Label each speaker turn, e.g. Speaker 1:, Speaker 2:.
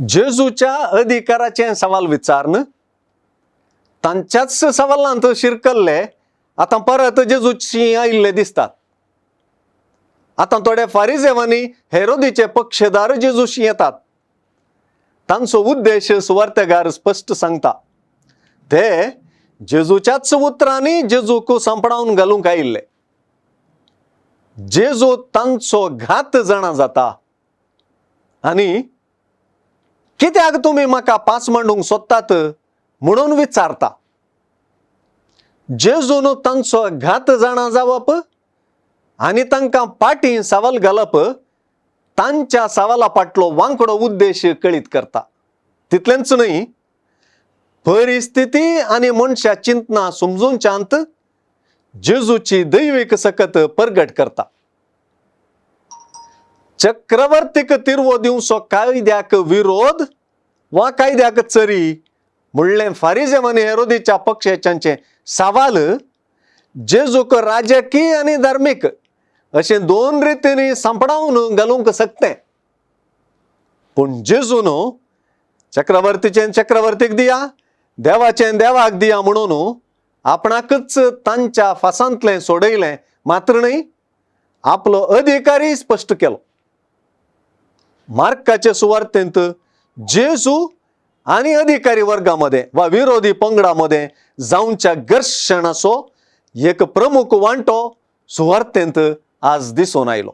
Speaker 1: जेजूच्या अधिकाराचे सवाल विचारणं तांच्याच सवालांत शिरकल्ले आता परत जेजूची आयिल्ले दिसतात. आता थोड्या फारिजेवांनी हेरोदीचे पक्षदार जेजूशी येतात. तांचो उद्देश सुवार्थेगार स्पष्ट सांगता. ते जेजूच्याच उतरांनी जेजूक संपडावन घालूंक आयिल्ले. जेजू तांचो घात जाणा जाता आणि कित्याक तुम्ही म्हाका पास मांडूंक सोदतात म्हणून विचारता. जेजून तांचो घात जाणा जावप आणि तांकां पाटी सवाल घालप तांच्या सवाला फाटलो वांकडो उद्देश कळीत करता. तितलेंच न्हय, परिस्थिती आणि मनशा चिंतना समजूनच्यांत जेजूची दैवीक सकत परगट करता. चक्रवर्तीक तिरवो दिवचो कायद्याक विरोध वा कायद्याक चरी म्हणलें फारिजेवांनी हेरोदीच्या पक्षाच्यांचे सवाल जेजूक राजकीय आणि धार्मीक अशे दोन रितींनी संपडावन घालूंक शकते. पूण जेजून चक्रवर्तीचें चक्रवर्तीक दिया, देवाचें देवाक दिया म्हणून आपणाकच तांच्या फासांतलें सोडयलें मात्र न्हय, आपलो अधिकारी स्पश्ट केलो. मार्काचे सुवार्थेंत जेजू आणि अधिकारी वर्गामध्ये वा विरोधी पंगडामध्ये जाऊनच्या घर्षणाचो एक प्रमुख वांटो सुवार्थेंत आज दिसून आयलो.